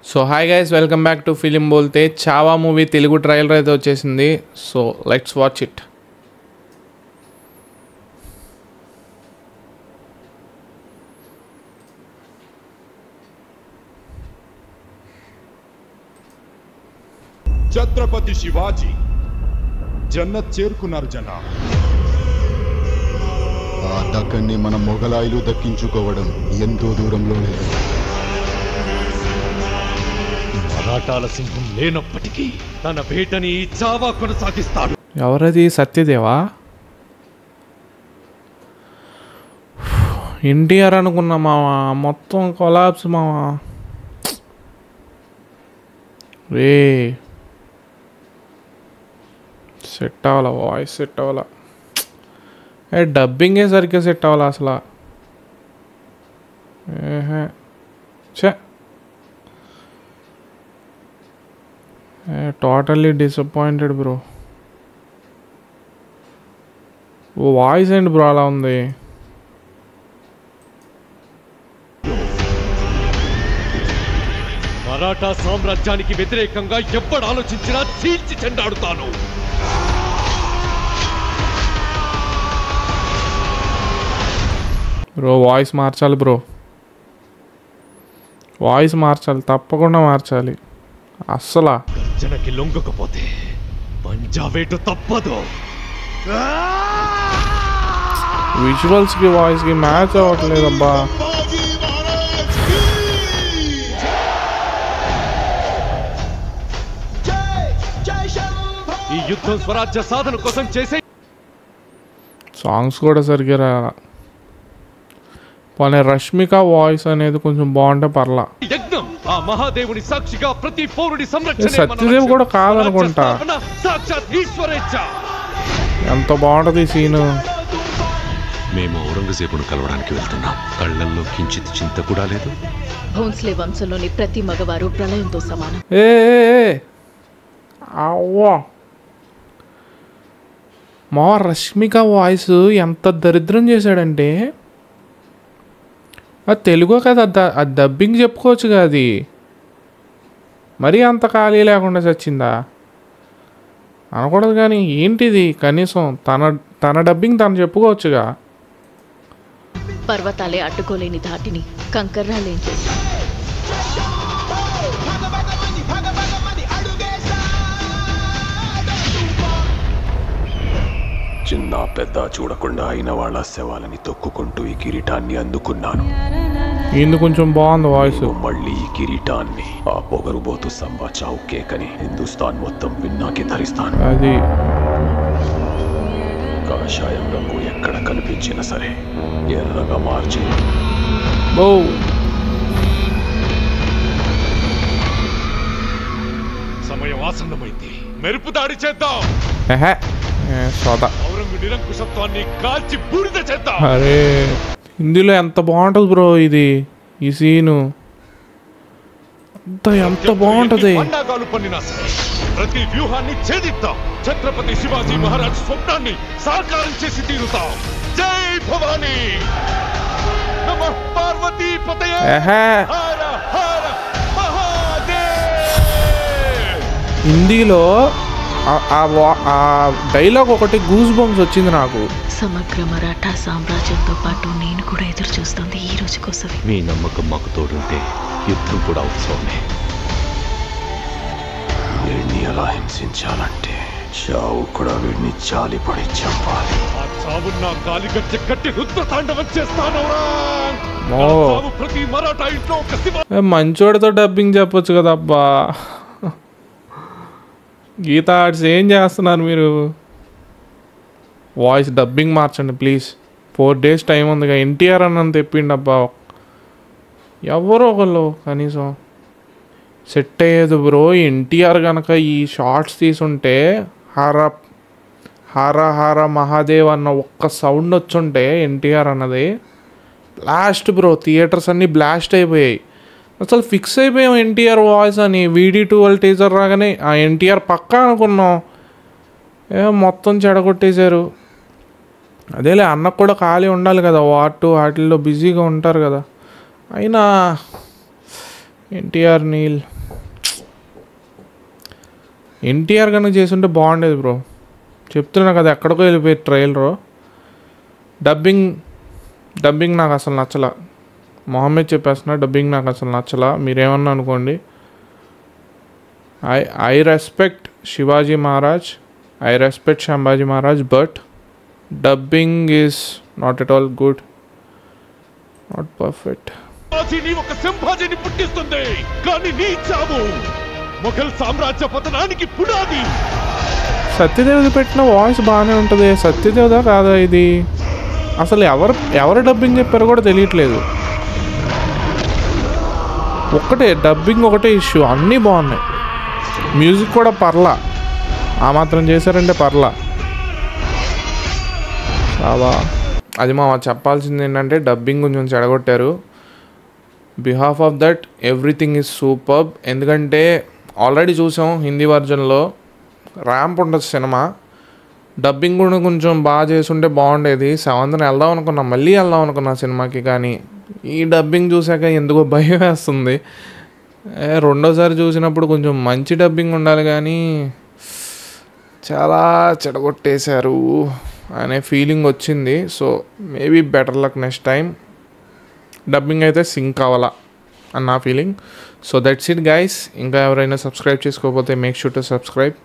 So hi guys, welcome back to film Bolte. Chhaava movie Telugu trailer అయితే వచ్చేసింది. So let's watch it. Chhatrapati Shivaji జన్నత్ చేరుకున్నారు జన. ఆ దక్కన్ని మన మొఘలాయులు దక్కించుకోవడం ఎంతో దూరంలో లేదు. మరాఠాల సింహం లేనప్పటికీ తన వేటని చావా కొనసాగిస్తాడు. ఎవరది? సత్యదేవా? ఎన్టీఆర్ అనుకున్నా మావా, మొత్తం కొలాప్స్ మావా. రే సెట్ అవ్వాలా, వాయిస్ సెట్ అవ్వాలా, డబ్బింగే సరిగ్గా సెట్ అవ్వాలా అసలు. చే టోటల్లీ డిసప్పాయింటెడ్ బ్రో. వాయిస్ ఏంటి బ్రో అలా ఉంది? మరాఠా సామ్రాజ్యానికి వ్యతిరేకంగా ఎవ్వడు ఆలోచించినా చీల్చి చెండాడుతాను. బ్రో వాయిస్ మార్చాలి బ్రో, వాయిస్ మార్చాలి, తప్పకుండా మార్చాలి. అస్సలా గర్జనకి లొంగకపోతే పంజావేటు తప్పదు. విజువల్స్కి వాయిస్కి మ్యాచ్ అవ్వట్లేదబ్బా. ఈ యుద్ధం స్వరాజ్య సాధన కోసం చేసే సాంగ్స్ కూడా సరిగ్గా రాలా. పోనీ రష్మిక వాయిస్ అనేది కొంచెం బాగుంటే పర్లా. యజ్ఞం ఆ మహాదేవుని సాక్షిగా ప్రతి పౌరుడి సంరక్షణ. సత్యదేవ్ కూడా కాదనుకుంటా. సాక్షాత్ ఈశ్వరేచ్ఛ. ఎంత బాగుంటది ఈ సీను. మేము ఔరంగజేబును కలవడానికి వెళ్తున్నాం. కళ్ళల్లో కించిత్ చింత కూడా లేదు. భోన్స్లే వంశంలోని ప్రతి మగవారు ప్రళయంతో సమానం. అవ్వా మా రష్మిక వాయిస్ ఎంత దరిద్రం చేశాడంటే, అది తెలుగు కదా, అది డబ్బింగ్ చెప్పుకోవచ్చు కదా. అది మరీ అంత ఖాళీ లేకుండా చచ్చిందా అనకూడదు, కానీ ఏంటిది? కనీసం తన డబ్బింగ్ తను చెప్పుకోవచ్చుగా. పర్వతాలే అడ్డుకోలేని ధాటిని కంకర్రాలేం చేసి చిన్న పెద్ద చూడకుండా అయిన వాళ్ళ శవాలని తొక్కుకుంటూ ఈ కిరీటాన్ని అందుకున్నాను. ఇందు కొంచెం బాగుంది వాయిస్. మళ్ళీ ఈ కిరీటాన్ని ఆ పొగరుబోతు సంబా చావు కేకని హిందుస్థాన్ మొత్తం విన్నాకి ధరిస్తాను. అది కాషాయం రంగు ఎక్కడ కనిపించినా సరే ఎర్రగా మార్చి సమయం ఆసన్నమైంది. మెరుపు దాడి చేద్దాం. ఔరంగు నిరంకుశత్వాన్ని కాల్చి బూడిద చేద్దాం. అరే హిందీలో ఎంత బాగుంటుంది బ్రో ఇది, ఈ సీను ఎంత బాగుంటది. పండాగాలు పన్నినా సరే ప్రతి వ్యూహాన్ని ఛేదిద్దాం. ఛత్రపతి శివాజీ మహారాజ్ స్వప్నాన్ని సాకారం చేసి తీరుతాం. జై భవానీ. నమః పార్వతీ పతయే. హర హర మహాదేవ్. హిందీలో ఆ డైలాగ్ ఒకటి గూస్ బంప్స్ వచ్చింది నాకు. సమగ్ర మరాఠా సామ్రాజ్యంతో పాటు నేను కూడా ఎదురు చూస్తుంది ఈ రోజు కోసం. మీ నమ్మకం మాకు తోడుంటే యుద్ధం కూడా ఉత్సవమే. వీడిని ఎలా హింసించాలంటే చావు కూడా వీడిని చాలిపడి చంపాలి. ఆ చావు నా గాలిగజ్జ కట్టి రుద్ర తాండవం చేస్తాను. ప్రతి మరాఠా ఇంట్లో ఒక శివ. మంచోడితో డబ్బింగ్ చెప్పొచ్చు కదా అబ్బా. గీతా ఆర్ట్స్ ఏం చేస్తున్నారు మీరు? వాయిస్ డబ్బింగ్ మార్చండి ప్లీజ్. 4 days టైం ఉందిగా. ఎన్టీఆర్ అన్నంత తెప్పిండి అబ్బా. ఎవరో ఒకళ్ళు కనీసం సెట్ అయ్యేది బ్రో. ఎన్టీఆర్ కనుక ఈ షార్ట్స్ తీసుంటే హర హర హర మహాదేవ్ అన్న ఒక్క సౌండ్ వచ్చుంటే ఎన్టీఆర్ అన్నది బ్లాస్ట్ బ్రో. థియేటర్స్ అన్నీ బ్లాస్ట్ అయిపోయాయి. అసలు ఫిక్స్ అయిపోయాం ఎన్టీఆర్ వాయిస్ అని. VD12 టీజర్ రాగానే ఆ ఎన్టీఆర్ పక్కా అనుకున్నాం. మొత్తం చెడగొట్టేశారు. అదేలే, అన్నకు కూడా ఖాళీ ఉండాలి కదా, వాటిల్లో బిజీగా ఉంటారు కదా. అయినా ఎన్టీఆర్ నీల్ ఎన్టీఆర్ కనుక చేసుంటే బాగుండేది బ్రో. చెప్తున్నా కదా ఎక్కడికో వెళ్ళిపోయి ట్రైలరు. డబ్బింగ్ నాకు అసలు నచ్చలా. మొహమ్మద్ చెప్పేస్తున్నా, డబ్బింగ్ నాకు అసలు నచ్చలా. మీరేమన్నా అనుకోండి. I respect Shivaji Maharaj, I respect Sambhaji Maharaj, but dubbing is not at all good, not perfect. శివాజీని ఒక సంభాజీని పుట్టిస్తుంది, కానీ నీ చావు మొఘల్ సామ్రాజ్య పతనానికి పునాది. సత్యదేవుది పెట్టిన వాయిస్ బాగానే ఉంటుంది. సత్యదేవుదా కాదా ఇది? అసలు ఎవరు డబ్బింగ్ చెప్పారో కూడా తెలియట్లేదు. డబ్బింగ్ ఒకటే ఇష్యూ. అన్నీ బాగున్నాయి, మ్యూజిక్ కూడా పర్లా, ఆ మాత్రం చేశారంటే పర్లా. చాలా అది మా చెప్పాల్సింది ఏంటంటే డబ్బింగ్ కొంచెం చెడగొట్టారు. Behalf of that everything is superb. ఎందుకంటే ఆల్రెడీ చూసాం హిందీ వర్జన్లో ర్యాంప్ ఉంటుంది సినిమా. డబ్బింగ్ కూడా కొంచెం బాగా చేసుంటే బాగుండేది. 7th వెళ్దాం అనుకున్నా, మళ్ళీ వెళ్దాం అనుకున్నా సినిమాకి, కానీ ఈ డబ్బింగ్ చూసాక ఎందుకో భయం వేస్తుంది. రెండోసారి చూసినప్పుడు కొంచెం మంచి డబ్బింగ్ ఉండాలి, కానీ చాలా చెడగొట్టేశారు అనే ఫీలింగ్ వచ్చింది. So maybe better luck next time. Dubbing అయితే సింక్ అవ్వాలా అని నా feeling. So that's it guys. ఇంకా ఎవరైనా సబ్స్క్రైబ్ చేసుకోకపోతే మేక్ షూర్ టు సబ్స్క్రైబ్.